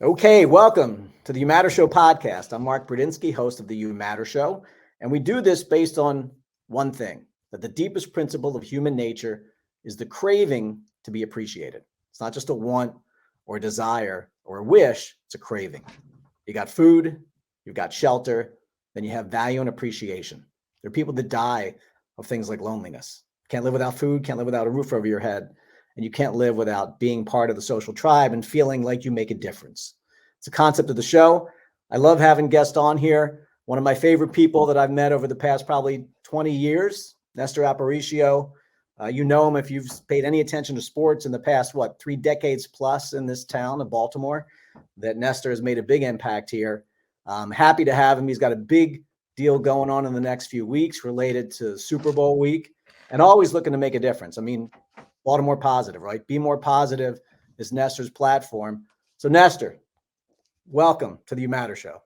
Okay, welcome to the You Matter Show podcast. I'm Mark Brudzinski, host of the You Matter Show, and we do this based on one thing, that the deepest principle of human nature is the craving to be appreciated. It's not just a want or a desire or a wish, it's a craving. You got food, you've got shelter, then you have value and appreciation. There are people that die of things like loneliness. Can't live without food, can't live without a roof over your head. And you can't live without being part of the social tribe and feeling like you make a difference. It's a concept of the show. I love having guests on here. One of my favorite people that I've met over the past probably 20 years, Nestor Aparicio. You know him if you've paid any attention to sports in the past, 3 decades plus in this town of Baltimore, that Nestor has made a big impact here. I'm happy to have him. He's got a big deal going on in the next few weeks related to Super Bowl week and always looking to make a difference. I mean, Baltimore positive, right? Be more positive is Nestor's platform. So Nestor, welcome to the You Matter Show.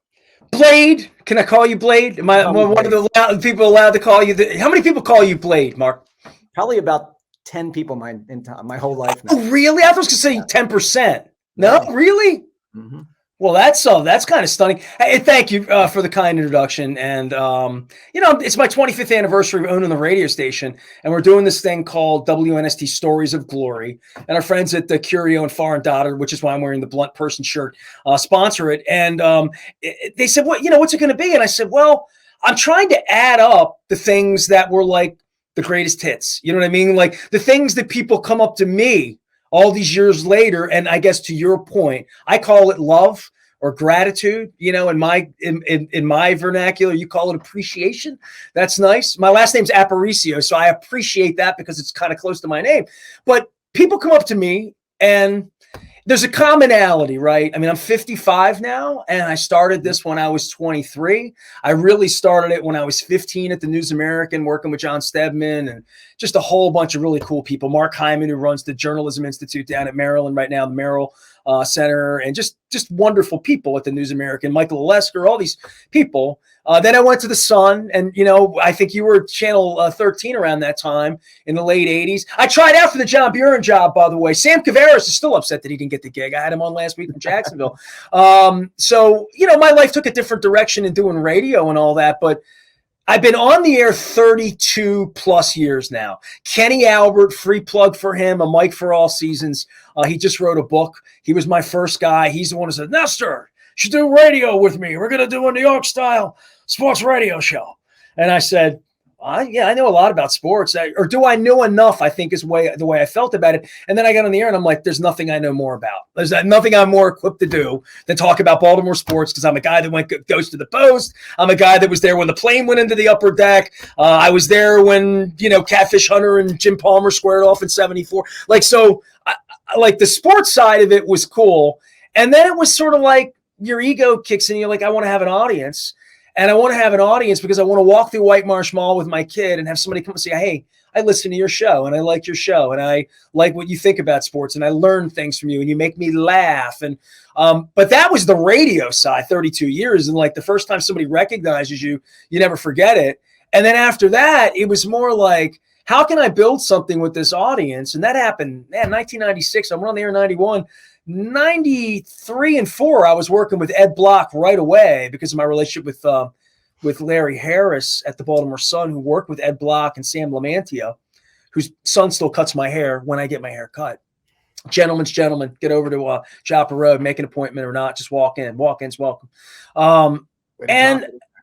Blade, can I call you Blade? Am I one of the people allowed to call you? How many people call you Blade, Mark? Probably about 10 people my whole life now. Oh, really? I was going to say 10%. No, really? Mm-hmm. Well, that's kind of stunning. Hey, thank you for the kind introduction. And, it's my 25th anniversary of owning the radio station. And we're doing this thing called WNST Stories of Glory. And our friends at the Curio and Far and Daughter, which is why I'm wearing the Blunt Person shirt, sponsor it. And they said, what's it going to be? And I said, well, I'm trying to add up the things that were like the greatest hits. You know what I mean? Like the things that people come up to me all these years later, and I guess to your point, I call it love or gratitude. In my vernacular, you call it appreciation. That's nice. My last name's Aparicio, so I appreciate that because it's kind of close to my name. But people come up to me, and there's a commonality, right? I mean, I'm 55 now, and I started this when I was 23. I really started it when I was 15 at the News American, working with John Stedman and just a whole bunch of really cool people. Mark Hyman, who runs the Journalism Institute down at Maryland right now, the Merrill Center, and just wonderful people at the News American, Michael Lesker, all these people. Then I went to the Sun, and, I think you were Channel 13 around that time in the late 80s. I tried out for the John Buren job, by the way. Sam Cavaris is still upset that he didn't get the gig. I had him on last week from Jacksonville. So, my life took a different direction in doing radio and all that, but I've been on the air 32 plus years now. Kenny Albert, free plug for him, a mic for all seasons. He just wrote a book. He was my first guy. He's the one who said, Nestor, you should do radio with me. We're going to do a New York style sports radio show. And I said, I know a lot about sports. Or do I know enough, I think is the way I felt about it. And then I got on the air and I'm like, there's nothing I know more about. There's nothing I'm more equipped to do than talk about Baltimore sports, because I'm a guy that goes to the post. I'm a guy that was there when the plane went into the upper deck. I was there when, Catfish Hunter and Jim Palmer squared off in 74. Like the sports side of it was cool. And then it was sort of like your ego kicks in. You're like, I want to have an audience. And I want to have an audience because I want to walk through White Marsh Mall with my kid and have somebody come and say, hey, I listen to your show and I like your show and I like what you think about sports and I learn things from you and you make me laugh. And but that was the radio side, 32 years. And like the first time somebody recognizes you, you never forget it. And then after that, it was more like, how can I build something with this audience? And that happened in 1996. I went on the air in 91. 93 and 4, I was working with Ed Block right away because of my relationship with Larry Harris at the Baltimore Sun, who worked with Ed Block and Sam Lamantio, whose son still cuts my hair when I get my hair cut. Gentlemen's gentlemen, get over to Chopper Road, make an appointment or not, just walk in. Walk-ins welcome.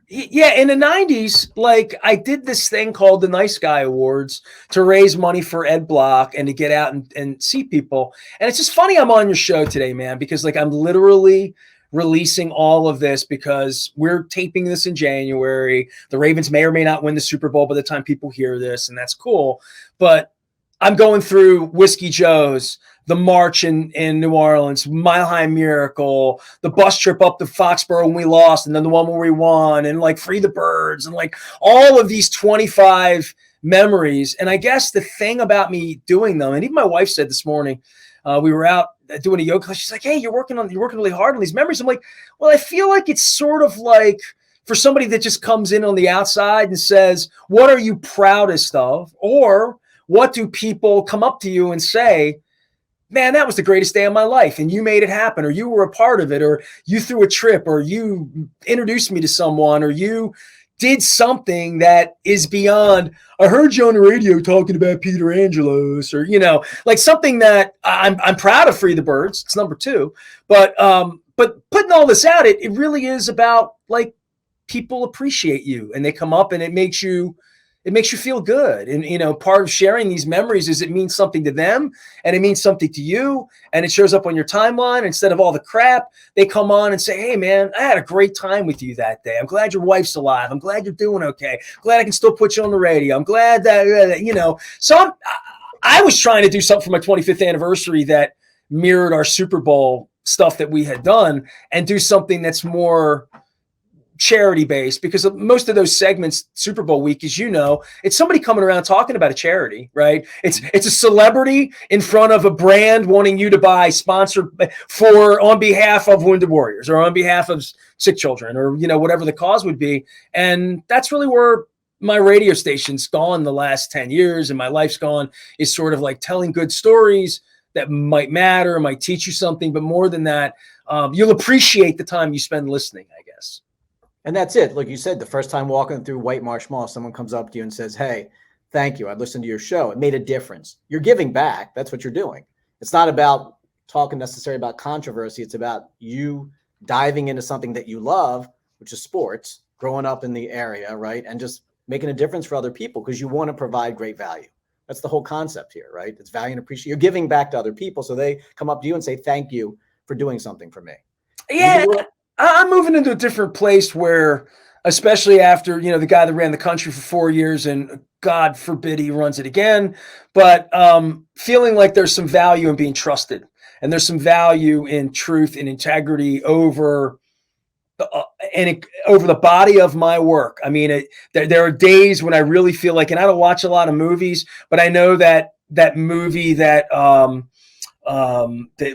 Yeah, in the 90s, like I did this thing called the Nice Guy Awards to raise money for Ed Block and to get out and see people. And it's just funny I'm on your show today, man, because like I'm literally releasing all of this because we're taping this in January. The Ravens may or may not win the Super Bowl by the time people hear this, and that's cool. But I'm going through Whiskey Joe's, the march in New Orleans, Mile High Miracle, the bus trip up to Foxborough when we lost, and then the one where we won, and like Free the Birds, and like all of these 25 memories. And I guess the thing about me doing them, and even my wife said this morning, we were out doing a yoga class. She's like, hey, you're working really hard on these memories. I'm like, well, I feel like it's sort of like for somebody that just comes in on the outside and says, what are you proudest of? Or what do people come up to you and say, man, that was the greatest day of my life, and you made it happen, or you were a part of it, or you threw a trip, or you introduced me to someone, or you did something that is beyond, I heard you on the radio talking about Peter Angelos, or, you know, like something that I'm proud of. Free the Birds. It's number 2. But putting all this out, it really is about like people appreciate you and they come up and it makes you feel good. And, you know, part of sharing these memories is it means something to them and it means something to you. And it shows up on your timeline. Instead of all the crap, they come on and say, hey, man, I had a great time with you that day. I'm glad your wife's alive. I'm glad you're doing okay. Glad I can still put you on the radio. I'm glad that, you know, so I was trying to do something for my 25th anniversary that mirrored our Super Bowl stuff that we had done and do something that's more charity based, because most of those segments, Super Bowl week, as you know, it's somebody coming around talking about a charity, right? It's a celebrity in front of a brand wanting you to buy sponsor for on behalf of Wounded Warriors or on behalf of sick children or, you know, whatever the cause would be. And that's really where my radio station's gone the last 10 years and my life's gone, is sort of like telling good stories that might matter, might teach you something, but more than that, you'll appreciate the time you spend listening, I guess. And that's it. Like you said, the first time walking through White Marsh Mall, someone comes up to you and says, hey, thank you. I listened to your show. It made a difference. You're giving back. That's what you're doing. It's not about talking necessarily about controversy. It's about you diving into something that you love, which is sports, growing up in the area, right? And just making a difference for other people because you want to provide great value. That's the whole concept here, right? It's value and appreciation. You're giving back to other people. So they come up to you and say, thank you for doing something for me. Yeah. I'm moving into a different place where, especially after, you know, the guy that ran the country for 4 years and God forbid he runs it again, but feeling like there's some value in being trusted and there's some value in truth and integrity over over the body of my work. I mean, there are days when I really feel like, and I don't watch a lot of movies, but I know that movie that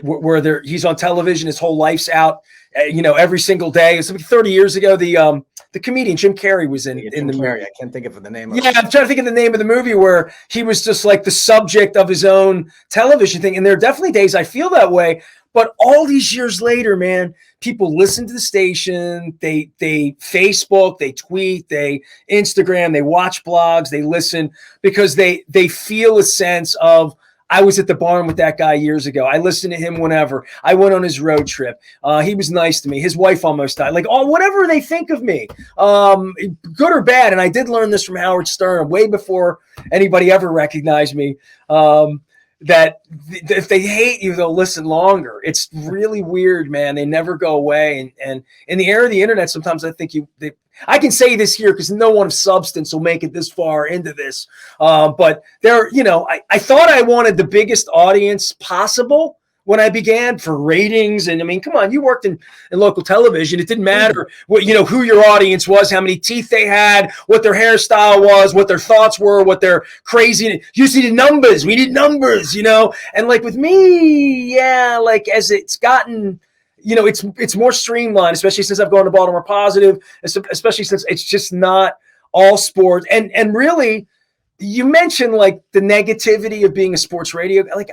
where he's on television, his whole life's out, you know, every single day. It's like 30 years ago. The comedian Jim Carrey was in the movie. I can't think of the name. Yeah, I'm trying to think of the name of the movie where he was just like the subject of his own television thing. And there are definitely days I feel that way. But all these years later, man, people listen to the station, they Facebook, they tweet, they Instagram, they watch blogs, they listen because they feel a sense of, I was at the barn with that guy years ago. I listened to him whenever. I went on his road trip. He was nice to me. His wife almost died. Like, whatever they think of me, good or bad. And I did learn this from Howard Stern way before anybody ever recognized me. That if they hate you, they'll listen longer. It's really weird, man. They never go away. And in the era of the internet, sometimes I think I can say this here because no one of substance will make it this far into this. But there, you know, I thought I wanted the biggest audience possible when I began for ratings. And I mean, come on, you worked in local television. It didn't matter what, you know, who your audience was, how many teeth they had, what their hairstyle was, what their thoughts were, what their crazy, you see the numbers, we need numbers, you know? And like with me, yeah, like as it's gotten, you know, it's more streamlined, especially since I've gone to Baltimore Positive, especially since it's just not all sports. And really, you mentioned like the negativity of being a sports radio. Like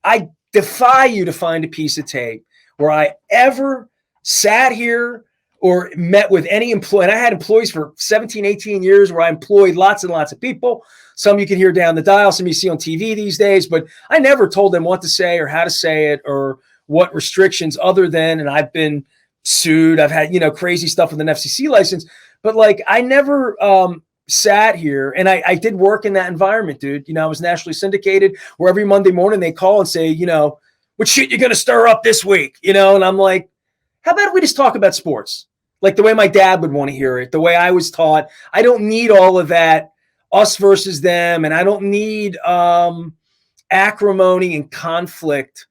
I defy you to find a piece of tape where I ever sat here or met with any employee. And I had employees for 17, 18 years where I employed lots and lots of people. Some you can hear down the dial, some you see on TV these days, but I never told them what to say or how to say it or what restrictions other than, and I've been sued. I've had, you know, crazy stuff with an FCC license, but like I never, sat here and I did work in that environment, dude. You know, I was nationally syndicated where every Monday morning they call and say, you know, what shit you going to stir up this week? You know? And I'm like, how about we just talk about sports? Like the way my dad would want to hear it, the way I was taught. I don't need all of that us versus them. And I don't need acrimony and conflict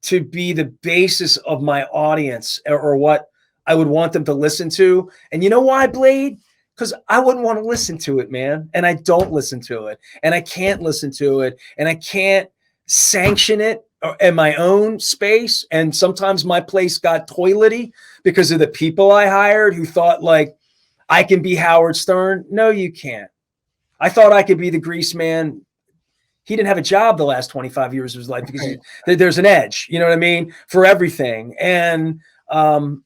to be the basis of my audience or what I would want them to listen to. And you know why, Blade? Because I wouldn't want to listen to it, man. And I don't listen to it. And I can't listen to it. And I can't sanction it in my own space. And sometimes my place got toilety because of the people I hired who thought like, I can be Howard Stern. No, you can't. I thought I could be the grease man. he didn't have a job the last 25 years of his life because there's an edge, you know what I mean, for everything. And, and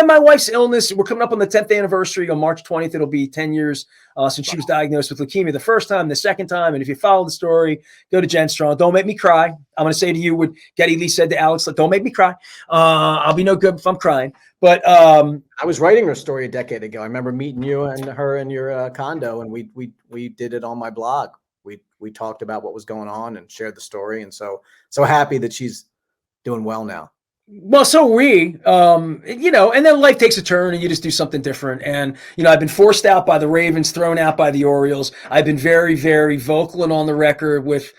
my wife's illness, we're coming up on the 10th anniversary on March 20th. It'll be 10 years since she was diagnosed with leukemia the first time, the second time. And if you follow the story, go to Jen Strong. Don't make me cry. I'm going to say to you what Getty Lee said to Alex, don't make me cry. I'll be no good if I'm crying. But I was writing her story a decade ago. I remember meeting you and her in your condo, and we did it on my blog. We talked about what was going on and shared the story. And so happy that she's doing well now. Well, so we, and then life takes a turn and you just do something different. And, I've been forced out by the Ravens, thrown out by the Orioles. I've been very, very vocal and on the record with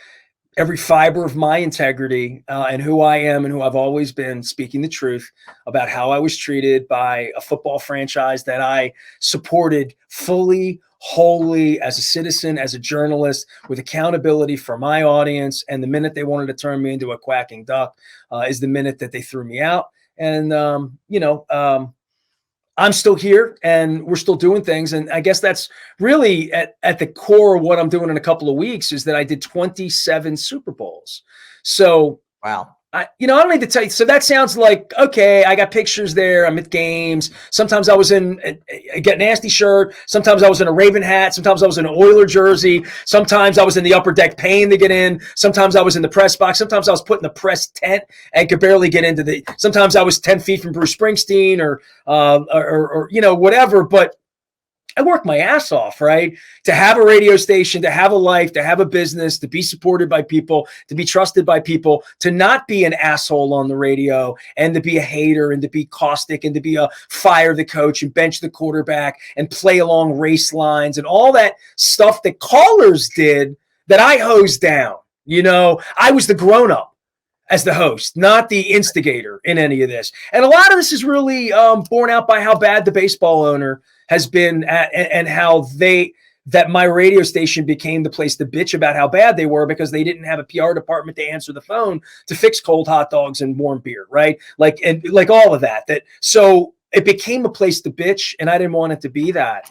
every fiber of my integrity and who I am and who I've always been, speaking the truth about how I was treated by a football franchise that I supported fully, wholly, as a citizen, as a journalist, with accountability for my audience. And the minute they wanted to turn me into a quacking duck is the minute that they threw me out. And, I'm still here and we're still doing things. And I guess that's really at the core of what I'm doing in a couple of weeks is that I did 27 Super Bowls. So, wow. I don't need to tell you. So that sounds like, okay, I got pictures there. I'm at games. Sometimes I was in a Get Nasty shirt. Sometimes I was in a Raven hat. Sometimes I was in an Oiler jersey. Sometimes I was in the upper deck paying to get in. Sometimes I was in the press box. Sometimes I was put in the press tent and could barely get into sometimes I was 10 feet from Bruce Springsteen or whatever. But I worked my ass off, right? To have a radio station, to have a life, to have a business, to be supported by people, to be trusted by people, to not be an asshole on the radio and to be a hater and to be caustic and to be a fire the coach and bench the quarterback and play along race lines and all that stuff that callers did that I hosed down. I was the grown-up as the host, not the instigator in any of this. And a lot of this is really borne out by how bad the baseball owner has been and how that my radio station became the place to bitch about how bad they were because they didn't have a PR department to answer the phone to fix cold hot dogs and warm beer, right? Like all of that. So it became a place to bitch, and I didn't want it to be that.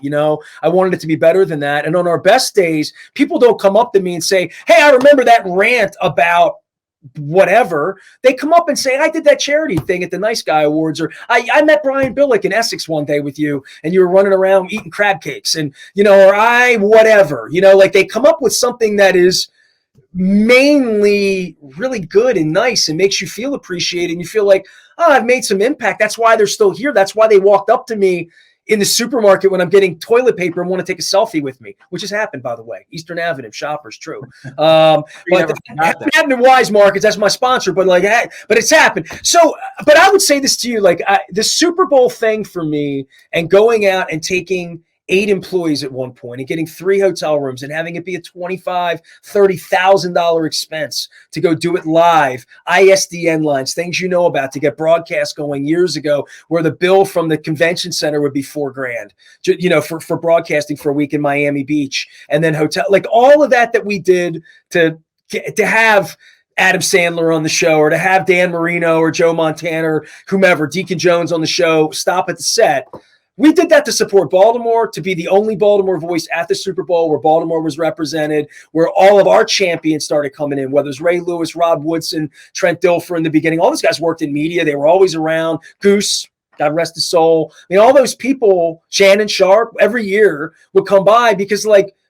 I wanted it to be better than that. And on our best days, people don't come up to me and say, "Hey, I remember that rant about whatever." They come up and say, "I did that charity thing at the Nice Guy Awards," or I met Brian Billick in Essex one day with you and you were running around eating crab cakes and, or whatever, like they come up with something that is mainly really good and nice and makes you feel appreciated. And you feel like, oh, I've made some impact. That's why they're still here. That's why they walked up to me in the supermarket when I'm getting toilet paper and want to take a selfie with me, which has happened, by the way. Eastern Avenue, Shoppers, true. But happened in Wise Markets, that's my sponsor, but it's happened. So, but I would say this to you, the Super Bowl thing for me and going out and taking 8 employees at one point and getting 3 hotel rooms and having it be a $25,000, $30,000 expense to go do it live, ISDN lines, things about to get broadcast going years ago where the bill from the convention center would be $4,000, for broadcasting for a week in Miami Beach and then hotel, like all of that we did to have Adam Sandler on the show or to have Dan Marino or Joe Montana or whomever, Deacon Jones on the show, stop at the set. We did that to support Baltimore, to be the only Baltimore voice at the Super Bowl where Baltimore was represented, where all of our champions started coming in, whether it's Ray Lewis, Rob Woodson, Trent Dilfer in the beginning. All those guys worked in media. They were always around. Goose, God rest his soul. All those people, Shannon Sharp, every year would come by because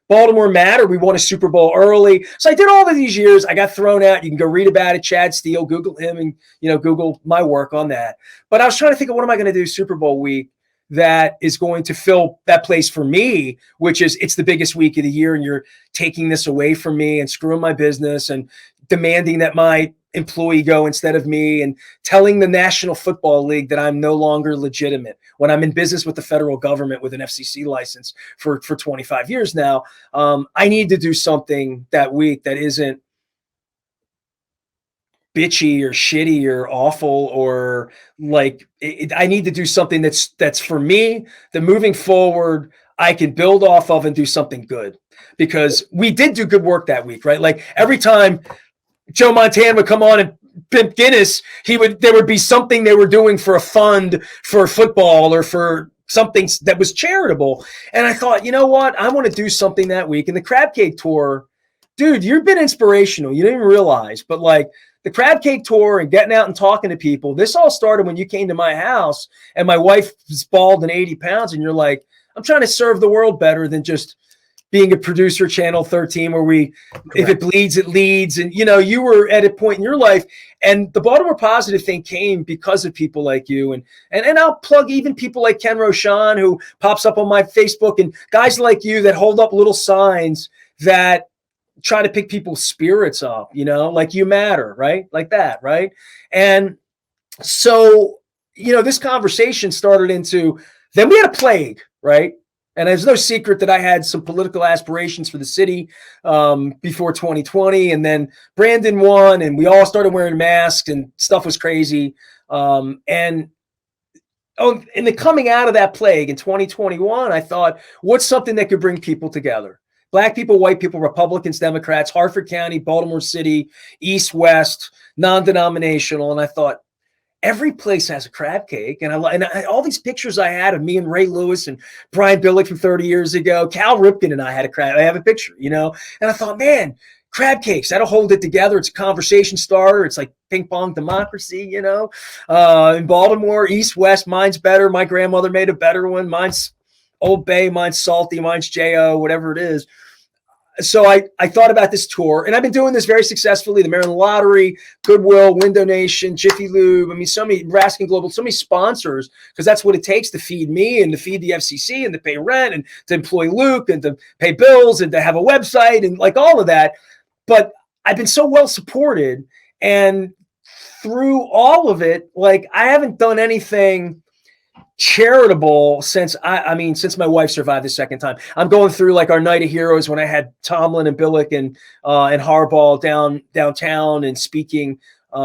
Baltimore mattered. We won a Super Bowl early. So I did all of these years. I got thrown out. You can go read about it. Chad Steele, Google him and, Google my work on that. But I was trying to think of what am I going to do Super Bowl week that is going to fill that place for me, which is it's the biggest week of the year and you're taking this away from me and screwing my business and demanding that my employee go instead of me and telling the National Football League that I'm no longer legitimate when I'm in business with the federal government with an FCC license for 25 years now. I need to do something that week that isn't bitchy or shitty or awful or I need to do something that's for me, that moving forward, I can build off of and do something good because we did do good work that week, right? Every time Joe Montana would come on and pimp Guinness, there would be something they were doing for a fund for football or for something that was charitable. And I thought, you know what? I want to do something that week. And the Crab Cake Tour dude, you've been inspirational. You didn't even realize, but like the crab cake tour and getting out and talking to people, this all started when you came to my house and my wife was bald and 80 pounds. And you're like, I'm trying to serve the world better than just being a producer, Channel 13, where if it bleeds, it leads. And, you were at a point in your life, and the Baltimore Positive thing came because of people like you. And I'll plug even people like Ken Roshan, who pops up on my Facebook, and guys like you that hold up little signs that try to pick people's spirits up, like you matter, right? Like that, right? And so, this conversation started into, then we had a plague, right? And there's no secret that I had some political aspirations for the city before 2020. And then Brandon won, and we all started wearing masks, and stuff was crazy. In the coming out of that plague in 2021, I thought, what's something that could bring people together? Black people, white people, Republicans, Democrats, Harford County, Baltimore City, East, West, non-denominational. And I thought, every place has a crab cake. And all these pictures I had of me and Ray Lewis and Brian Billick from 30 years ago, Cal Ripken and I have a picture, and I thought, man, crab cakes, that'll hold it together. It's a conversation starter. It's like ping pong democracy, in Baltimore, East, West, mine's better. My grandmother made a better one. Mine's Old Bay, mine's salty, mine's J.O., whatever it is. So I thought about this tour, and I've been doing this very successfully. The Maryland Lottery, Goodwill, Window Nation, Jiffy Lube. I mean, so many, Raskin Global, so many sponsors, because that's what it takes to feed me and to feed the FCC and to pay rent and to employ Luke and to pay bills and to have a website and like all of that. But I've been so well supported, and through all of it, like I haven't done anything charitable since since my wife survived the second time. I'm going through like our Night of Heroes when I had Tomlin and Billick and Harbaugh downtown and speaking.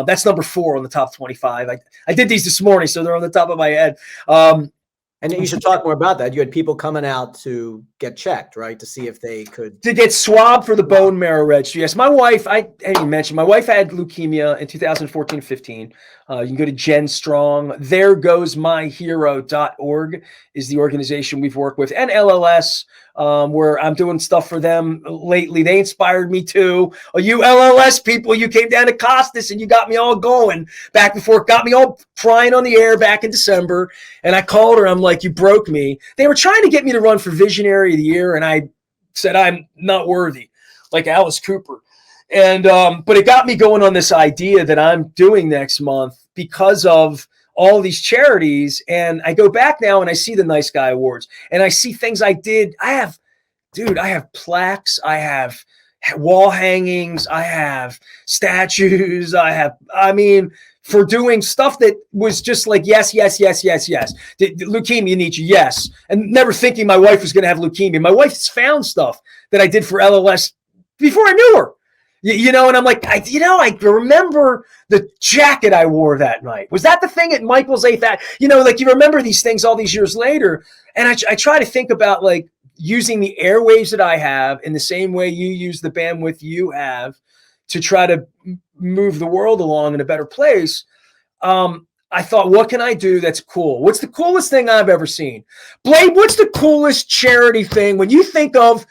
That's number 4 on the top 25. I did these this morning, so they're on the top of my head. And you should talk more about that. You had people coming out to get checked, right? To see if they could get swabbed for the bone marrow registry. Yes, my wife, I didn't mention, my wife had leukemia in 2014-15. You can go to Jen Strong. Theregoesmyhero.org is the organization we've worked with, and LLS, where I'm doing stuff for them lately. They inspired me too. Oh, you LLS people, you came down to Costas and you got me all going back before it got me all crying on the air back in December. And I called her. I'm like, you broke me. They were trying to get me to run for Visionary of the Year, and I said I'm not worthy, like Alice Cooper. And but it got me going on this idea that I'm doing next month because of all these charities. And I go back now and I see the Nice Guy Awards, and I see things I did. I have plaques, I have wall hangings, I have statues, for doing stuff that was just like, yes. Leukemia, Nietzsche, yes. And never thinking my wife was going to have leukemia. My wife's found stuff that I did for LLS before I knew her. And I'm like, I remember the jacket I wore that night. Was that the thing at Michael's 8th? Like you remember these things all these years later. And I try to think about like using the airwaves that I have in the same way you use the bandwidth you have to try to move the world along in a better place. I thought, what can I do that's cool? What's the coolest thing I've ever seen? Blade, what's the coolest charity thing when you think of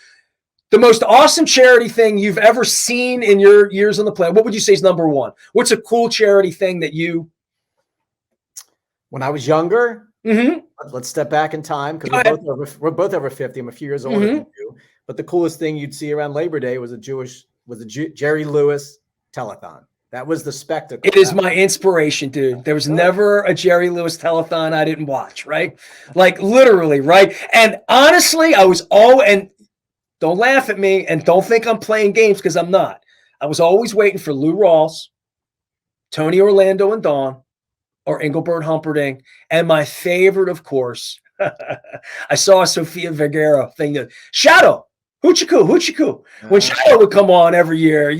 the most awesome charity thing you've ever seen in your years on the planet? What would you say is number 1? What's a cool charity thing that you? When I was younger, let's step back in time because we're both over 50. I'm a few years older than you. But the coolest thing you'd see around Labor Day was a Jerry Lewis telethon. That was the spectacle. It is my inspiration, dude. There was never a Jerry Lewis telethon I didn't watch, right? Like literally, right? And honestly, I was and don't laugh at me and don't think I'm playing games because I'm not. I was always waiting for Lou Rawls, Tony Orlando and Dawn, or Engelbert Humperdinck. And my favorite, of course, I saw a Sofia Vergara thing that Shadow, Hoochie-coo. When Shadow would come on every year,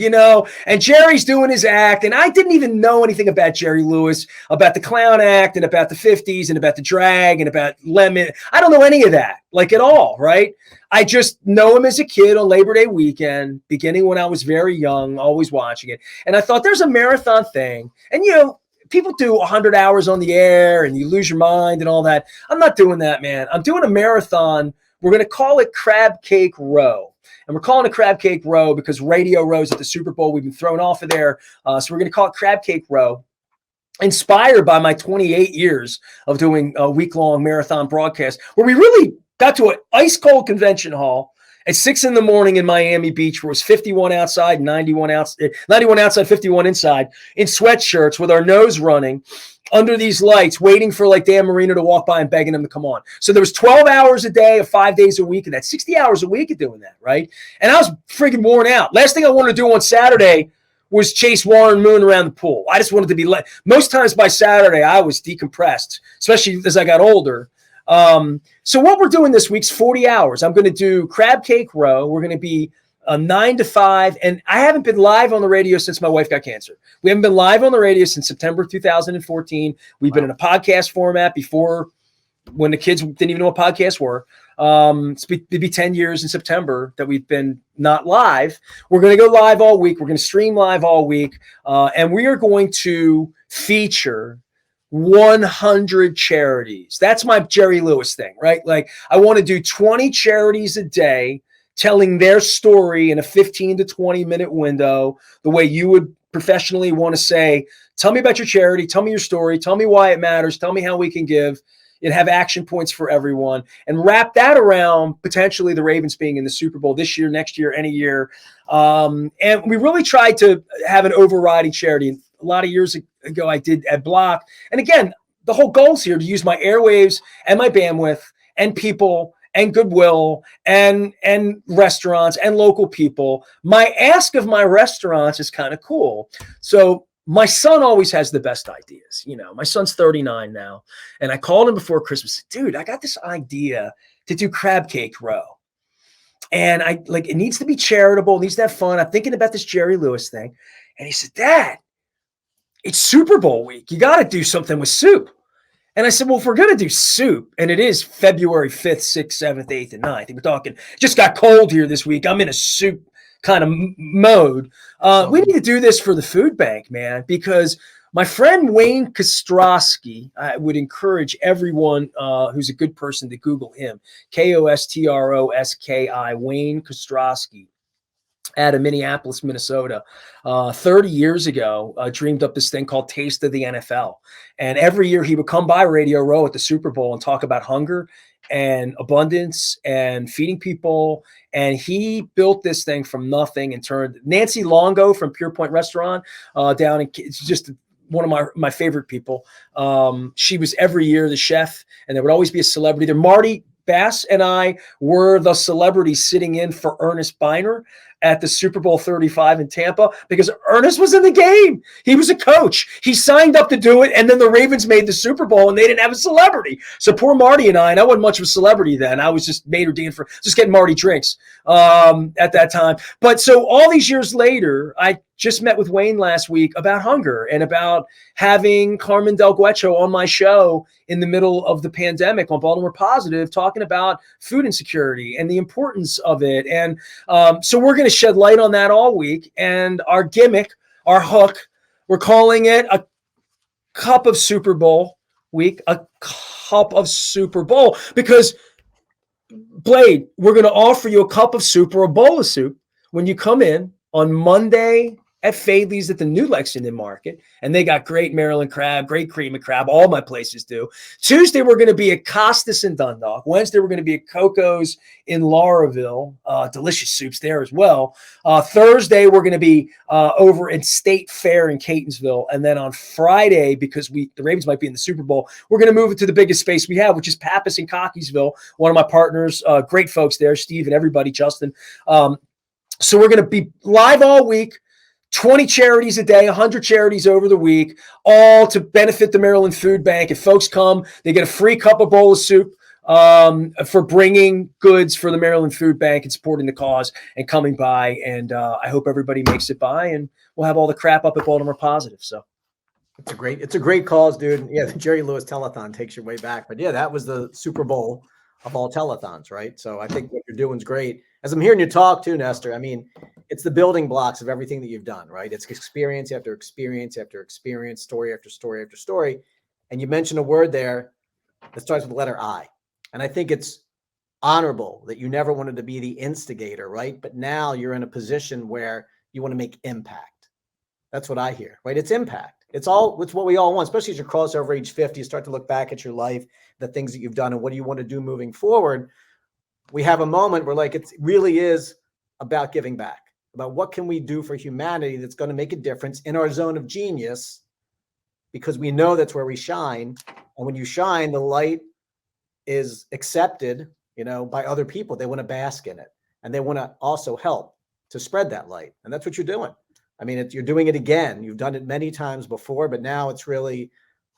and Jerry's doing his act. And I didn't even know anything about Jerry Lewis, about the clown act and about the 50s and about the drag and about Lemon. I don't know any of that, like at all, right? I just know him as a kid on Labor Day weekend, beginning when I was very young, always watching it. And I thought there's a marathon thing. And, people do 100 hours on the air and you lose your mind and all that. I'm not doing that, man. I'm doing a marathon We're going to call it Crab Cake Row. And we're calling it Crab Cake Row because Radio Row's at the Super Bowl. We've been thrown off of there. So we're going to call it Crab Cake Row. Inspired by my 28 years of doing a week-long marathon broadcast, where we really got to an ice-cold convention hall at 6 a.m. in Miami Beach, where it was 51 outside, 91 outside, 51 inside, in sweatshirts with our nose running under these lights, waiting for like Dan Marino to walk by and begging him to come on. So there was 12 hours a day of 5 days a week, and that's 60 hours a week of doing that, right? And I was freaking worn out. Last thing I wanted to do on Saturday was chase Warren Moon around the pool. I just wanted to be most times by Saturday, I was decompressed, especially as I got older. So what we're doing this week's 40 hours. I'm going to do Crab Cake Row. We're going to be 9 to 5. And I haven't been live on the radio since my wife got cancer. We haven't been live on the radio since September 2014. We've been in a podcast format before, when the kids didn't even know what podcasts were. It'll be 10 years in September that we've been not live. We're going to go live all week. We're going to stream live all week. And we are going to feature 100 charities. That's my Jerry Lewis thing, right? Like, I want to do 20 charities a day telling their story in a 15 to 20 minute window, the way you would professionally want to say, tell me about your charity, tell me your story, tell me why it matters, tell me how we can give. It have action points for everyone, and wrap that around potentially the Ravens being in the Super Bowl this year, next year, any year. And we really tried to have an overriding charity. A lot of years ago, I did at Block. And again, the whole goal is here to use my airwaves and my bandwidth and people and goodwill and restaurants and local people. My ask of my restaurants is kind of cool. So my son always has the best ideas. You know, my son's 39 now. And I called him before Christmas. Dude, I got this idea to do Crab Cake Row. And it needs to be charitable. It needs to have fun. I'm thinking about this Jerry Lewis thing. And he said, Dad, it's Super Bowl week. You got to do something with soup. And I said, well, if we're going to do soup, and it is February 5th, 6th, 7th, 8th, and 9th, and we're talking, just got cold here this week. I'm in a soup kind of mode. We need to do this for the food bank, man, because my friend Wayne Kostrowski, I would encourage everyone who's a good person to Google him, Kostrowski, Wayne Kostrowski, out of Minneapolis, Minnesota, 30 years ago, dreamed up this thing called Taste of the NFL. And every year he would come by Radio Row at the Super Bowl and talk about hunger and abundance and feeding people. And he built this thing from nothing and turned Nancy Longo from Pure Point Restaurant down. And it's just one of my favorite people. She was every year the chef, and there would always be a celebrity there. Marty Bass and I were the celebrities sitting in for Ernest Biner at the Super Bowl 35 in Tampa because Ernest was in the game. He was a coach. He signed up to do it, and then the Ravens made the Super Bowl, and they didn't have a celebrity. So poor Marty and I wasn't much of a celebrity then. I was just made or dean for just getting Marty drinks at that time. But so all these years later, I just met with Wayne last week about hunger and about having Carmen Del Guecho on my show in the middle of the pandemic on Baltimore Positive, talking about food insecurity and the importance of it. And so we're going to shed light on that all week. And our gimmick, our hook, we're calling it a cup of Super Bowl week, a cup of Super Bowl, because Blade, we're going to offer you a cup of soup or a bowl of soup when you come in on Monday at Fadley's at the New Lexington Market, and they got great Maryland crab, great cream of crab. All my places do. Tuesday, we're going to be at Costas in Dundalk. Wednesday, we're going to be at Coco's in Lauraville. Delicious soups there as well. Thursday, we're going to be over in State Fair in Catonsville. And then on Friday, because the Ravens might be in the Super Bowl, we're going to move it to the biggest space we have, which is Pappas in Cockeysville. One of my partners, great folks there, Steve and everybody, Justin. So we're going to be live all week. 20 charities a day, 100 charities over the week, all to benefit the Maryland Food Bank. If folks come, they get a free cup of bowl of soup for bringing goods for the Maryland Food Bank and supporting the cause and coming by. And I hope everybody makes it by, and we'll have all the crap up at Baltimore Positive. So it's a great cause, dude. Yeah, the Jerry Lewis telethon takes you way back. But yeah, that was the Super Bowl of all telethons, right? So I think what you're doing is great. As I'm hearing you talk too, Nestor, I mean, it's the building blocks of everything that you've done, right? It's experience after experience after experience, story after story after story. And you mentioned a word there that starts with the letter I. And I think it's honorable, that you never wanted to be the instigator, right? But now you're in a position where you want to make impact. That's what I hear, right? It's impact. It's what we all want, especially as you cross over age 50, you start to look back at your life, the things that you've done, and what do you want to do moving forward. We have a moment where like it really is about giving back, about what can we do for humanity that's going to make a difference in our zone of genius, because we know that's where we shine. And when you shine, the light is accepted, by other people. They want to bask in it, and they want to also help to spread that light. And that's what you're doing. I mean, you're doing it again. You've done it many times before, but now it's really,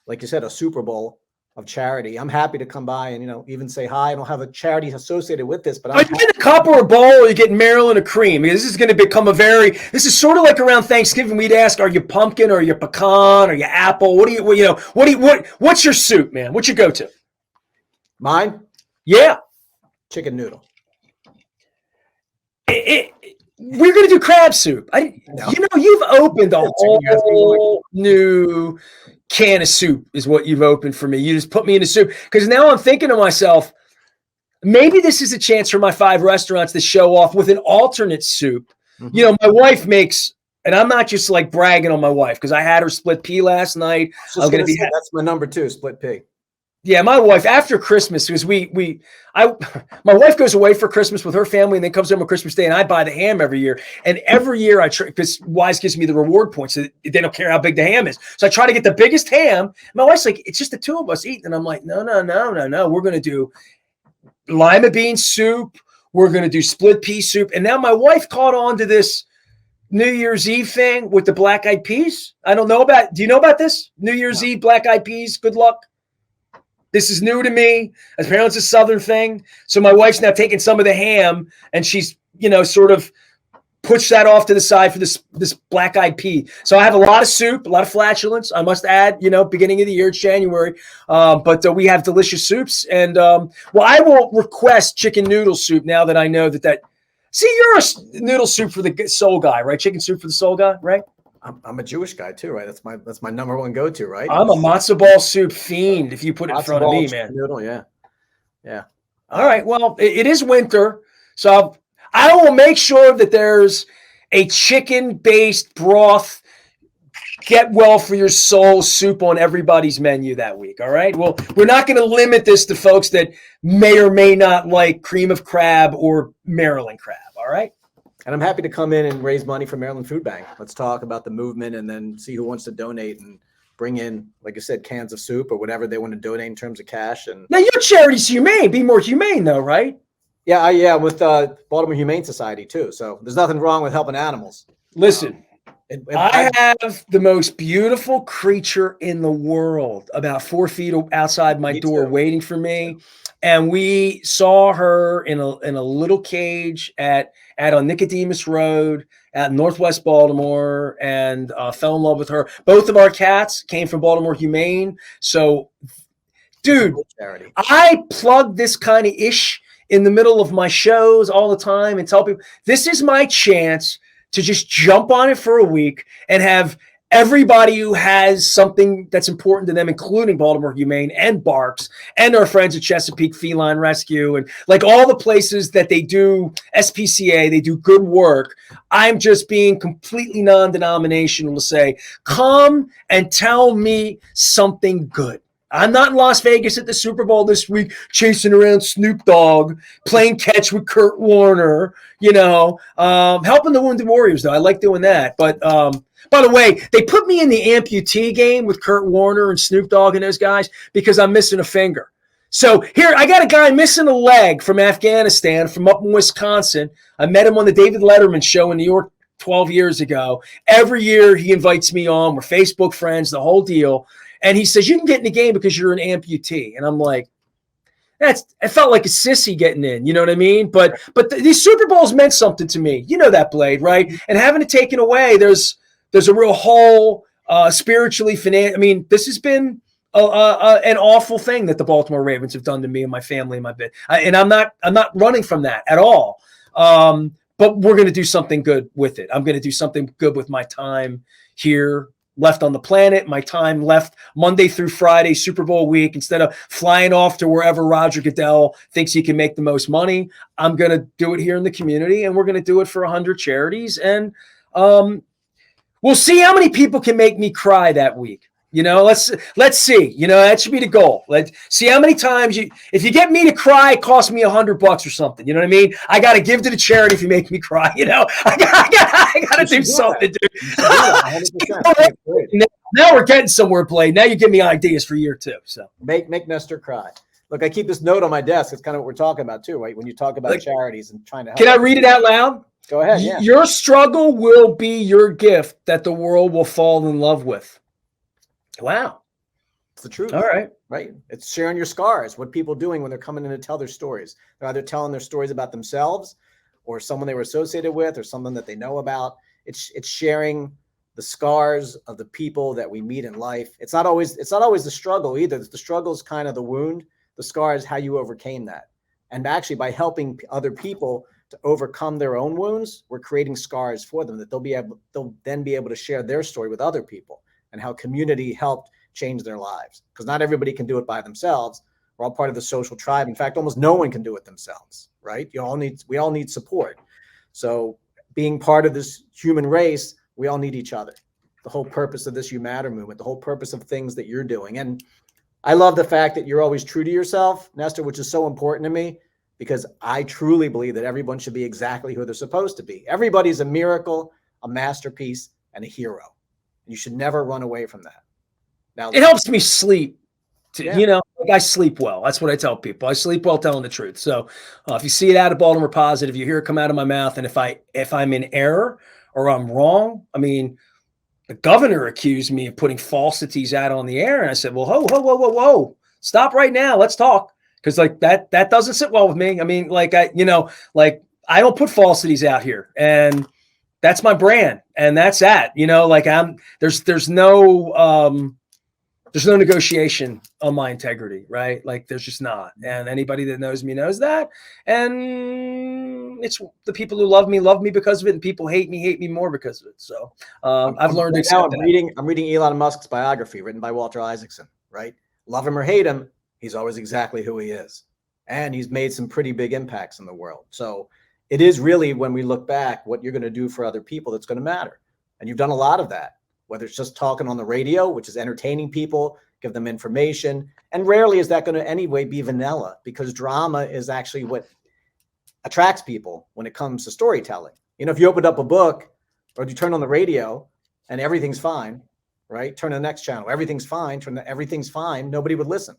like you said, a Super Bowl of charity. I'm happy to come by and, even say hi. I don't have a charity associated with this, but are you getting a cup or a bowl, or are you getting Maryland a cream? Because this is going to become this is sort of like around Thanksgiving. We'd ask, are you pumpkin, or are you pecan, or are you apple? What's your soup, man? What's your go-to? Mine? Yeah. Chicken noodle. We're going to do crab soup. You've opened a whole new can of soup is what you've opened for me. You just put me in the soup, because now I'm thinking to myself, maybe this is a chance for my 5 restaurants to show off with an alternate soup. Mm-hmm. My wife makes, and I'm not just like bragging on my wife, because I had her split pea last night. That's my number 2, split pea. Yeah, my wife, after Christmas, because my wife goes away for Christmas with her family and then comes home on Christmas Day, and I buy the ham every year. And every year I try, because Wise gives me the reward points, so they don't care how big the ham is. So I try to get the biggest ham. My wife's like, it's just the 2 of us eating. And I'm like, no. We're going to do lima bean soup. We're going to do split pea soup. And now my wife caught on to this New Year's Eve thing with the black eyed peas. Do you know about this? New Year's Eve, black eyed peas. Good luck. This is new to me. Apparently it's a Southern thing. So my wife's now taking some of the ham, and she's, sort of pushed that off to the side for this black-eyed pea. So I have a lot of soup, a lot of flatulence. I must add, beginning of the year, it's January. But we have delicious soups. And, I will request chicken noodle soup now that I know that. See, you're a noodle soup for the soul guy, right? Chicken soup for the soul guy, right? I'm a Jewish guy too, right? That's my number 1 go-to, right? I'm a matzo ball soup fiend. If you put it in front of me, man. Noodle, yeah. All right. Well, it is winter, so I will make sure that there's a chicken-based broth, get well for your soul soup on everybody's menu that week. All right. Well, we're not going to limit this to folks that may or may not like cream of crab or Maryland crab. All right. And I'm happy to come in and raise money for Maryland Food Bank. Let's talk about the movement and then see who wants to donate and bring in, like I said, cans of soup or whatever they want to donate in terms of cash. And now your charity's humane. Be more humane, though, right? Yeah, with Baltimore Humane Society too. So there's nothing wrong with helping animals. Listen, I have the most beautiful creature in the world about 4 feet outside my door waiting for me. And we saw her in a little cage on Nicodemus Road at Northwest Baltimore, and fell in love with her. Both of our cats came from Baltimore Humane. So, dude, I plug this kind of ish in the middle of my shows all the time and tell people this is my chance to just jump on it for a week and have everybody who has something that's important to them, including Baltimore Humane and Barks and our friends at Chesapeake Feline Rescue and like all the places that they do SPCA, they do good work. I'm just being completely non-denominational to say, come and tell me something good. I'm not in Las Vegas at the Super Bowl this week chasing around Snoop Dogg, playing catch with Kurt Warner, helping the Wounded Warriors, though. I like doing that. But by the way, they put me in the amputee game with Kurt Warner and Snoop Dogg and those guys because I'm missing a finger. So here, I got a guy missing a leg from Afghanistan, from up in Wisconsin. I met him on the David Letterman show in New York 12 years ago. Every year he invites me on. We're Facebook friends, the whole deal. And he says, you can get in the game because you're an amputee. And I'm like, it felt like a sissy getting in, you know what I mean? But these Super Bowls meant something to me. You know that, Blade, right? And having it taken away, there's a real hole spiritually, financially. I mean, this has been an awful thing that the Baltimore Ravens have done to me and my family and my bit. And I'm not running from that at all. But we're going to do something good with it. I'm going to do something good with my time here left on the planet, my time left Monday through Friday, Super Bowl week, instead of flying off to wherever Roger Goodell thinks he can make the most money, I'm going to do it here in the community, and we're going to do it for 100 charities. And we'll see how many people can make me cry that week. Let's see. That should be the goal. Let's see how many times if you get me to cry, it costs me $100 or something. You know what I mean? I got to give to the charity if you make me cry. I got to do something, dude. Now we're getting somewhere, Blade. Now you give me ideas for year 2. So make Nestor cry. Look, I keep this note on my desk. It's kind of what we're talking about too, right? When you talk about charities and trying to help. Can I read it out loud? Go ahead. Yeah. Your struggle will be your gift that the world will fall in love with. Wow. It's the truth. All right. Right. It's sharing your scars. What people are doing when they're coming in to tell their stories. They're either telling their stories about themselves or someone they were associated with or someone that they know about. It's sharing the scars of the people that we meet in life. It's not always the struggle either. The struggle is kind of the wound. The scar is how you overcame that. And actually, by helping other people to overcome their own wounds, we're creating scars for them that they'll then be able to share their story with other people, and how community helped change their lives. Because not everybody can do it by themselves. We're all part of the social tribe. In fact, almost no one can do it themselves, right? We all need support. So being part of this human race, we all need each other. The whole purpose of this You Matter movement, the whole purpose of things that you're doing. And I love the fact that you're always true to yourself, Nestor, which is so important to me, because I truly believe that everyone should be exactly who they're supposed to be. Everybody's a miracle, a masterpiece, and a hero. You should never run away from that. Now, it helps me sleep. I sleep well. That's what I tell people. I sleep well telling the truth. So if you see it out of Baltimore Positive, you hear it come out of my mouth. And if I'm in error or I'm wrong, I mean, the governor accused me of putting falsities out on the air. And I said, well, whoa, stop right now. Let's talk. Because that doesn't sit well with me. I mean, I don't put falsities out here. And that's my brand, and that's that. There's no negotiation on my integrity, right? There's just not. And anybody that knows me knows that. And it's the people who love me because of it, and people hate me more because of it. So I've learned to accept that. I'm reading Elon Musk's biography written by Walter Isaacson, right? Love him or hate him, he's always exactly who he is, and he's made some pretty big impacts in the world. So it is really, when we look back, what you're going to do for other people that's going to matter. And you've done a lot of that, whether it's just talking on the radio, which is entertaining people, give them information. And rarely is that going to anyway be vanilla, because drama is actually what attracts people when it comes to storytelling. If you opened up a book or you turn on the radio and everything's fine, right? Turn to the next channel, everything's fine, everything's fine, nobody would listen.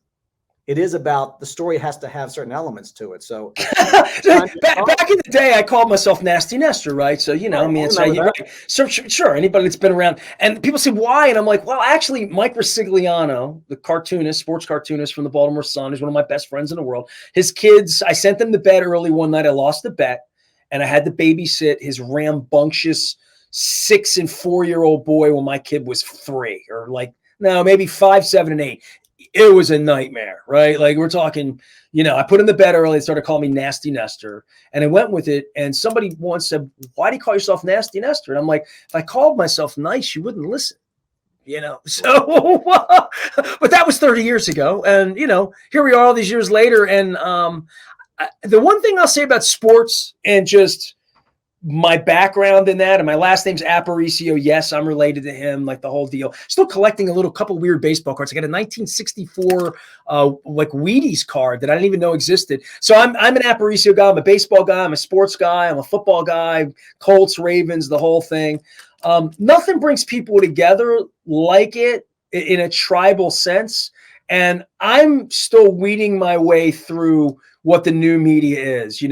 It is about the story has to have certain elements to it. So back in the day, I called myself Nasty Nestor, right? So, right. So sure, anybody that's been around, and people say, why? And I'm like, well, actually, Mike Resigliano, the cartoonist, sports cartoonist from the Baltimore Sun, is one of my best friends in the world. His kids, I sent them to bed early one night. I lost the bet, and I had to babysit his rambunctious 6 and 4-year-old boy when my kid was 3, or maybe 5, 7, and 8. It was a nightmare, right? We're talking, I put him to bed early. They started calling me Nasty Nestor, and I went with it. And somebody once said, why do you call yourself Nasty Nestor? And I'm like, if I called myself nice, you wouldn't listen, So, but that was 30 years ago. And, here we are all these years later. And the one thing I'll say about sports and just my background in that, and my last name's Aparicio. Yes, I'm related to him, the whole deal. Still collecting a couple weird baseball cards. I got a 1964 Wheaties card that I didn't even know existed. So I'm an Aparicio guy. I'm a baseball guy. I'm a sports guy. I'm a football guy. Colts, Ravens, the whole thing. Nothing brings people together like it in a tribal sense. And I'm still weeding my way through what the new media is,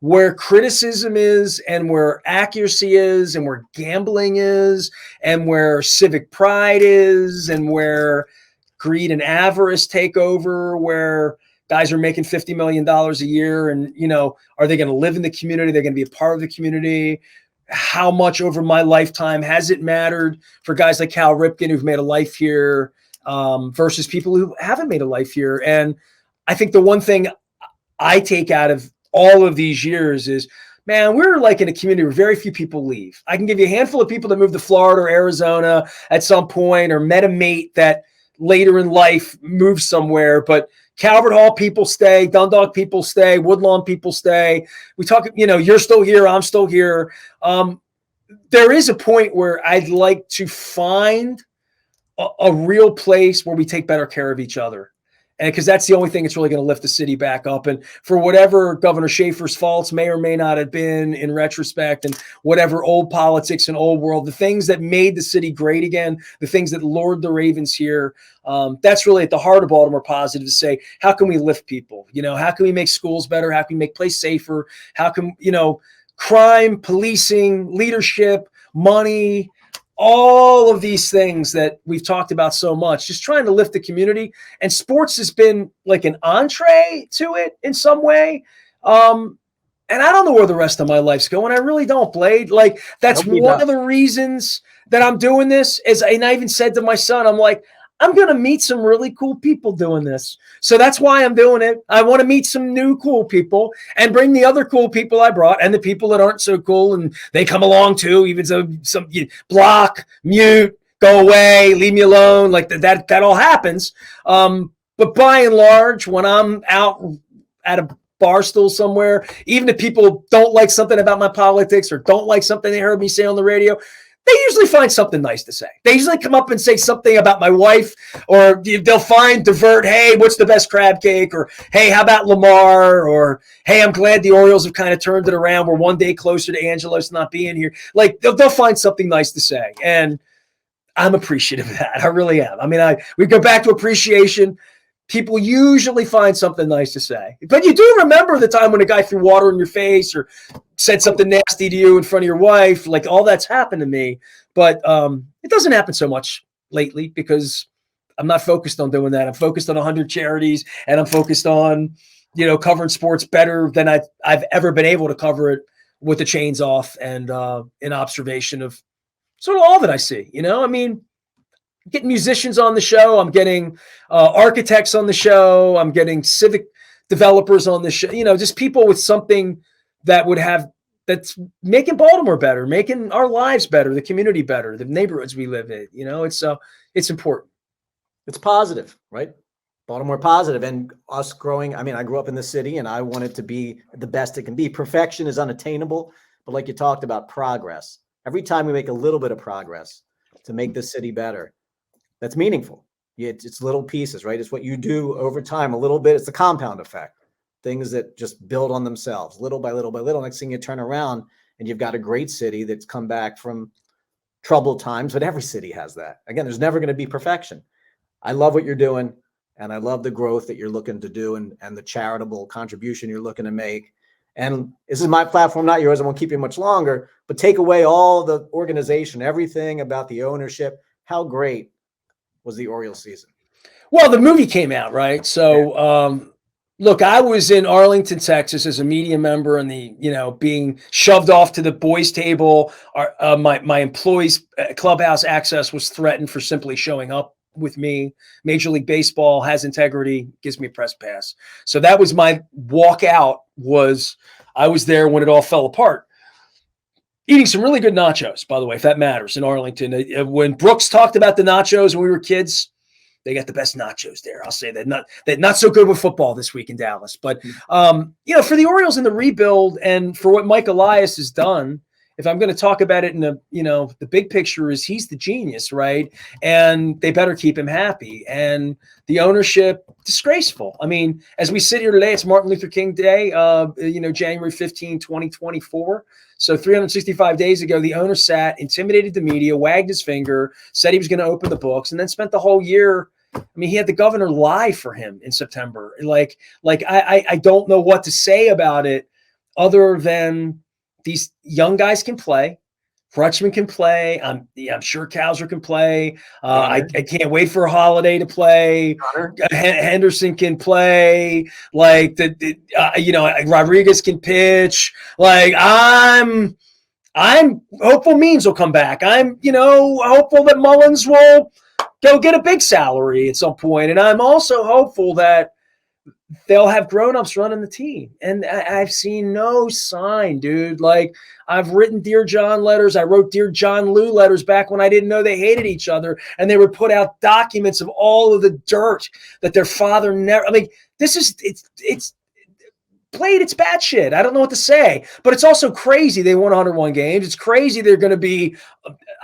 where criticism is and where accuracy is and where gambling is and where civic pride is and where greed and avarice take over, where guys are making $50 million a year. And, are they going to live in the community? They're going to be a part of the community. How much over my lifetime has it mattered for guys like Cal Ripken who've made a life here versus people who haven't made a life here? And I think the one thing I take out of all of these years is man, we're like in a community where very few people leave. I can give you a handful of people that moved to Florida or Arizona at some point or met a mate that later in life moved somewhere. But Calvert Hall people stay, Dundalk people stay, Woodlawn people stay. We talk, you're still here, I'm still here. There is a point where I'd like to find a real place where we take better care of each other. And because that's the only thing that's really going to lift the city back up. And for whatever Governor Schaefer's faults may or may not have been in retrospect, and whatever old politics and old world, the things that made the city great again, the things that lured the Ravens here, that's really at the heart of Baltimore Positive, to say, how can we lift people? How can we make schools better? How can we make places safer? How can, crime, policing, leadership, money, all of these things that we've talked about so much, just trying to lift the community. And sports has been like an entree to it in some way. And I don't know where the rest of my life's going. I really don't, Blade. Like, that's one of the reasons that I'm doing this and I even said to my son, I'm like, I'm going to meet some really cool people doing this. So that's why I'm doing it. I want to meet some new cool people and bring the other cool people I brought and the people that aren't so cool, and they come along too, even some block, mute, go away, leave me alone. Like that all happens. But by and large, when I'm out at a bar stool somewhere, even if people don't like something about my politics or don't like something they heard me say on the radio, they usually find something nice to say. They usually come up and say something about my wife, or they'll divert, hey, what's the best crab cake? Or, hey, how about Lamar? Or, hey, I'm glad the Orioles have kind of turned it around. We're one day closer to Angelos not being here. Like, they'll find something nice to say. And I'm appreciative of that. I really am. I mean, we go back to appreciation. People usually find something nice to say. But you do remember the time when a guy threw water in your face or said something nasty to you in front of your wife. Like, all that's happened to me. But it doesn't happen so much lately because I'm not focused on doing that. I'm focused on 100 charities, and I'm focused on, covering sports better than I've ever been able to cover it, with the chains off and in observation of sort of all that I see. I mean, getting musicians on the show. I'm getting architects on the show. I'm getting civic developers on the show. Just people with something that's making Baltimore better, making our lives better, the community better, the neighborhoods we live in. It's important. It's positive, right? Baltimore Positive, and us growing. I mean, I grew up in the city, and I want it to be the best it can be. Perfection is unattainable, but like you talked about, progress. Every time we make a little bit of progress to make the city better, that's meaningful. It's little pieces, right? It's what you do over time, a little bit. It's the compound effect, things that just build on themselves little by little by little. Next thing you turn around and you've got a great city that's come back from troubled times, but every city has that. Again, there's never going to be perfection. I love what you're doing, and I love the growth that you're looking to do, and the charitable contribution you're looking to make. And this is my platform, not yours. I won't keep you much longer, but take away all the organization, everything about the ownership. How great was the Orioles season? Well, the movie came out, right? So, look, I was in Arlington, Texas as a media member, and being shoved off to the boys' table. My employees' clubhouse access was threatened for simply showing up with me. Major League Baseball has integrity, gives me a press pass. So that was my walkout. I was there when it all fell apart. Eating some really good nachos, by the way, if that matters, in Arlington. When Brooks talked about the nachos when we were kids, they got the best nachos there. I'll say that. They're not so good with football this week in Dallas. But, for the Orioles in the rebuild, and for what Mike Elias has done, if I'm going to talk about it in the big picture, is he's the genius, right? And they better keep him happy. And the ownership, disgraceful. I mean, as we sit here today, it's Martin Luther King Day, January 15, 2024. So 365 days ago, the owner sat, intimidated the media, wagged his finger, said he was going to open the books, and then spent the whole year. I mean, he had the governor lie for him in September. I don't know what to say about it other than these young guys can play. Crutchman can play. I'm sure Cowser can play. I can't wait for Holiday to play. Henderson can play. Rodriguez can pitch. I'm hopeful Means will come back. I'm hopeful that Mullins will go get a big salary at some point. And I'm also hopeful that they'll have grown-ups running the team. And I've seen no sign, dude. Like, I've written Dear John letters. I wrote Dear John Lou letters back when I didn't know they hated each other. And they would put out documents of all of the dirt that their father never, I mean, it's played, it's batshit. I don't know what to say, but it's also crazy. They won 101 games. It's crazy they're going to be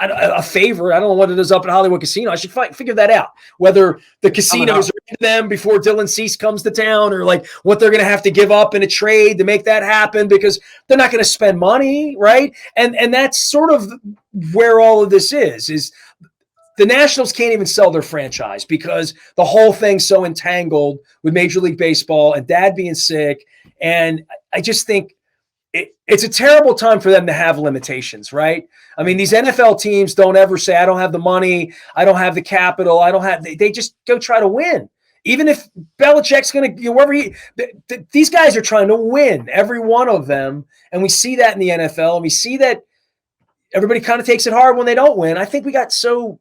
a favorite. I don't know what it is up at Hollywood Casino. I should figure that out. Whether the casinos are into them before Dylan Cease comes to town, or like what they're going to have to give up in a trade to make that happen, because they're not going to spend money, right? And that's sort of where all of this is the Nationals can't even sell their franchise because the whole thing's so entangled with Major League Baseball and Dad being sick. And I just think it's a terrible time for them to have limitations, right? I mean, these NFL teams don't ever say, I don't have the money, I don't have the capital, I don't have, they just go try to win. Even if Belichick's going to, whoever these guys are trying to win, every one of them. And we see that in the NFL, and we see that everybody kind of takes it hard when they don't win. I think we got so,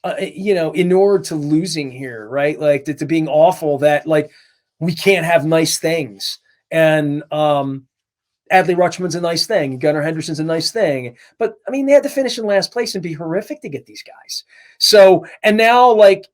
inured to losing here, right? Like to being awful that like we can't have nice things. And, Adley Rutschman's a nice thing. Gunnar Henderson's a nice thing. But, I mean, they had to finish in last place and be horrific to get these guys. So, and now, like,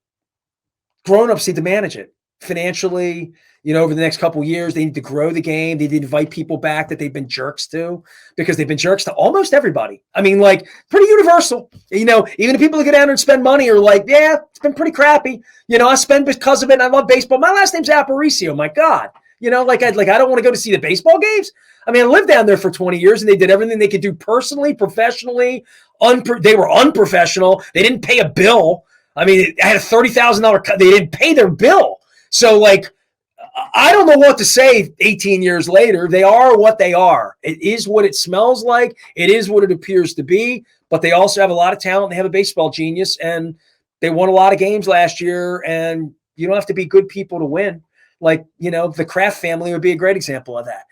grown-ups need to manage it financially, over the next couple of years. They need to grow the game. They need to invite people back that they've been jerks to, because they've been jerks to almost everybody. I mean, like, pretty universal. Even the people who go down there and spend money are like, yeah, it's been pretty crappy. I spend because of it, and I love baseball. My last name's Aparicio. My God. I don't want to go to see the baseball games. I mean, I lived down there for 20 years, and they did everything they could do personally, professionally. They were unprofessional. They didn't pay a bill. I mean, I had a $30,000 cut. They didn't pay their bill. So, like, I don't know what to say 18 years later. They are what they are. It is what it smells like. It is what it appears to be. But they also have a lot of talent. They have a baseball genius, and they won a lot of games last year, and you don't have to be good people to win. Like, the Kraft family would be a great example of that.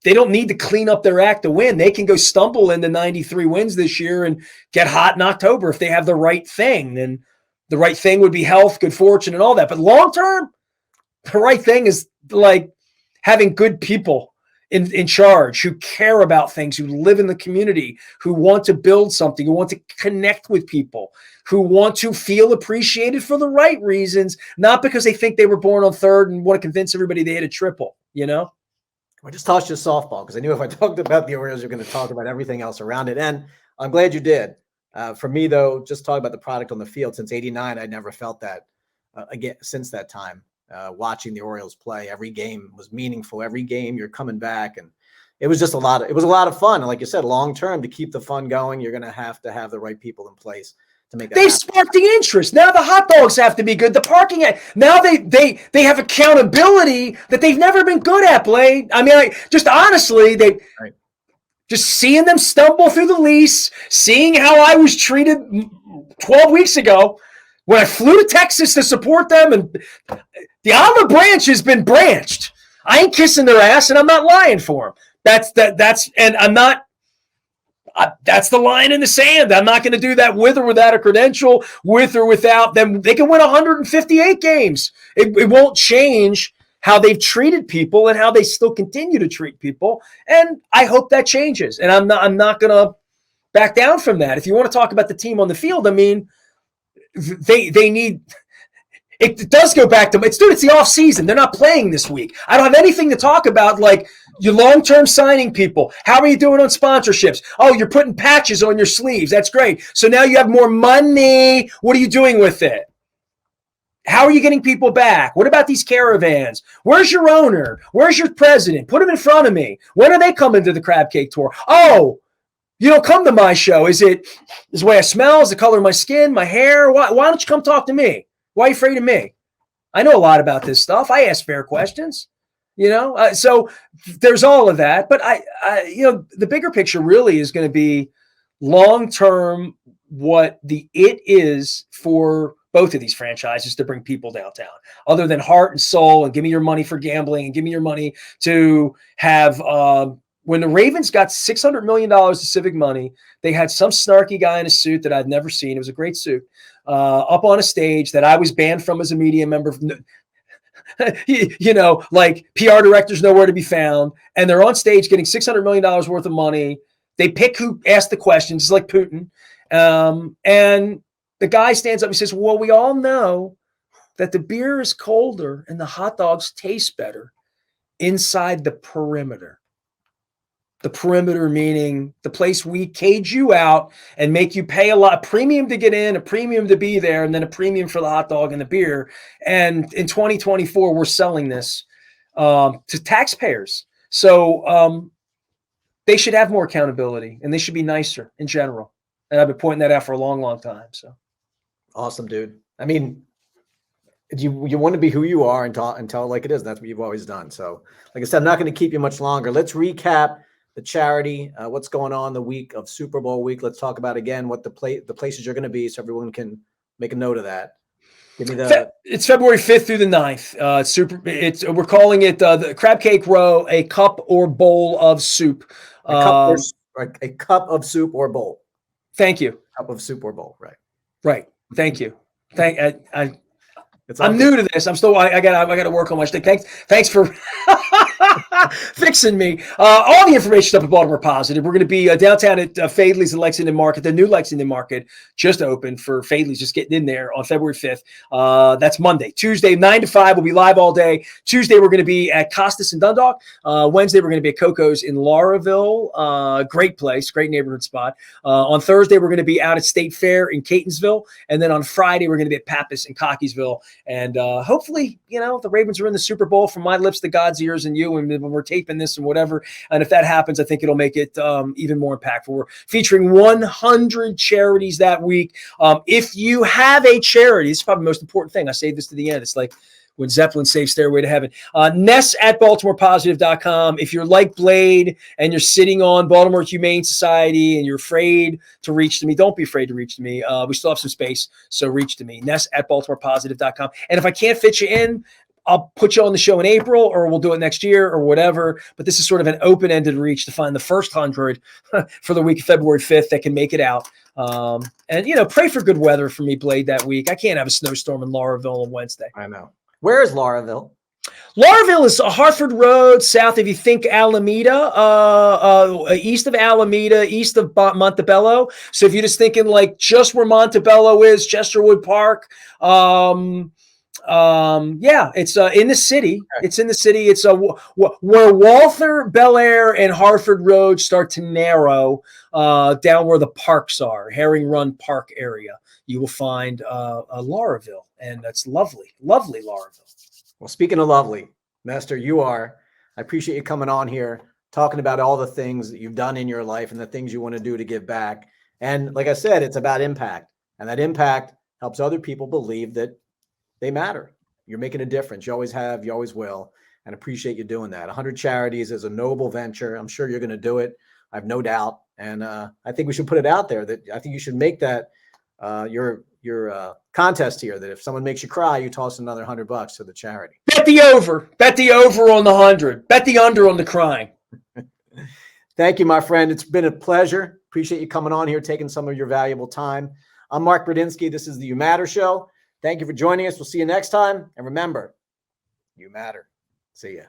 They don't need to clean up their act to win. They can go stumble into 93 wins this year and get hot in October if they have the right thing. And the right thing would be health, good fortune, and all that. But long term, the right thing is like having good people in charge who care about things, who live in the community, who want to build something, who want to connect with people, who want to feel appreciated for the right reasons, not because they think they were born on third and want to convince everybody they hit a triple, I just tossed you a softball because I knew if I talked about the Orioles, you're going to talk about everything else around it. And I'm glad you did. For me, though, just talking about the product on the field since '89, I never felt that again since that time. Watching the Orioles play, every game was meaningful. Every game you're coming back, and it was just a lot of fun. And like you said, long term, to keep the fun going, you're going to have the right people in place to make that They've happen. sparked the interest. Now the hot dogs have to be good. The parking, now they have accountability that they've never been good at, Blade. I mean, just honestly, Right. Just seeing them stumble through the lease, seeing how I was treated 12 weeks ago when I flew to Texas to support them, and the olive branch has been branched. I ain't kissing their ass, and I'm not lying for them. And I'm not. That's the line in the sand. I'm not going to do that with or without a credential, with or without them. They can win 158 games. It won't change how they've treated people and how they still continue to treat people. And I hope that changes. And I'm not going to back down from that. If you want to talk about the team on the field, I mean, they need. It does go back to it's the off season. They're not playing this week. I don't have anything to talk about like your long-term signing people. How are you doing on sponsorships? Oh, you're putting patches on your sleeves. That's great. So now you have more money. What are you doing with it? How are you getting people back? What about these caravans? Where's your owner? Where's your president? Put them in front of me. When are they coming to the Crab Cake Tour? Oh, you don't come to my show. Is it the way I smell? Is the color of my skin, my hair? Why don't you come talk to me? Why are you afraid of me? I know a lot about this stuff. I ask fair questions, so there's all of that. But the bigger picture really is going to be long-term what the it is for both of these franchises to bring people downtown, other than heart and soul and give me your money for gambling and give me your money to have when the Ravens got $600 million of civic money, they had some snarky guy in a suit that I'd never seen. It was a great suit. up on a stage that I was banned from as a media member. Like PR directors nowhere to be found, and they're on stage getting $600 million worth of money. They pick who asked the questions, like Putin. And the guy stands up and says, well, we all know that the beer is colder and the hot dogs taste better inside the perimeter. The perimeter meaning the place we cage you out and make you pay a premium to get in, a premium to be there, and then a premium for the hot dog and the beer. And in 2024, we're selling this to taxpayers. So they should have more accountability, and they should be nicer in general. And I've been pointing that out for a long, long time. So awesome, dude. I mean, you want to be who you are and tell it like it is. And that's what you've always done. So, like I said, I'm not going to keep you much longer. Let's recap the charity, what's going on the week of Super Bowl week. Let's talk about again what the places are going to be, so everyone can make a note of that. Give me It's February 5th through the 9th. We're calling it the Crab Cake Row, a cup or bowl of soup. A cup of soup or bowl. Thank you. Cup of soup or bowl. Right. Right. Thank you. I'm new to this. I got to work on my stick. Thanks for fixing me. All the information up at Baltimore Positive. We're going to be downtown at Fadley's and Lexington Market. The new Lexington Market just opened for Fadley's, just getting in there on February 5th. That's Monday. Tuesday, 9 to 5. We'll be live all day. Tuesday, we're going to be at Costas in Dundalk. Wednesday, we're going to be at Coco's in Lauraville. Great place, great neighborhood spot. On Thursday, we're going to be out at State Fair in Catonsville. And then on Friday, we're going to be at Pappas in Cockeysville. And hopefully, the Ravens are in the Super Bowl from my lips to God's ears and you. And when we're taping this and whatever. And if that happens, I think it'll make it even more impactful. We're featuring 100 charities that week. If you have a charity, it's probably the most important thing. I saved this to the end. It's like when Zeppelin saved Stairway to Heaven. Ness at BaltimorePositive.com. If you're like Blade and you're sitting on Baltimore Humane Society and you're afraid to reach to me, don't be afraid to reach to me. We still have some space, so reach to me. Ness at BaltimorePositive.com. And if I can't fit you in, I'll put you on the show in April, or we'll do it next year or whatever. But this is sort of an open-ended reach to find the first 100 for the week of February 5th that can make it out. And, pray for good weather for me, Blade, that week. I can't have a snowstorm in Lauraville on Wednesday. I know. Where is Lauraville? Lauraville is Hartford Road, south if you think Alameda, east of Alameda, east of Montebello. So if you're just thinking like just where Montebello is, Chesterwood Park, it's in the city. It's in the city. It's where Walther, Bel Air, and Hartford Road start to narrow down where the parks are, Herring Run Park area. You will find Lauraville, and that's lovely, lovely Lauraville. Well, speaking of lovely, Nestor, I appreciate you coming on here, talking about all the things that you've done in your life and the things you want to do to give back. And like I said, it's about impact, and that impact helps other people believe that they matter. You're making a difference. You always have, you always will, and appreciate you doing that. 100 charities is a noble venture. I'm sure you're going to do it. I have no doubt. And I think we should put it out there that I think you should make that your contest here, that if someone makes you cry, you toss another $100 to the charity. Bet the over on the 100, bet the under on the crying. Thank you, my friend. It's been a pleasure. Appreciate you coming on here, taking some of your valuable time. I'm Mark Bradinsky. This is the You Matter Show. Thank you for joining us. We'll see you next time. And remember, you matter. See ya.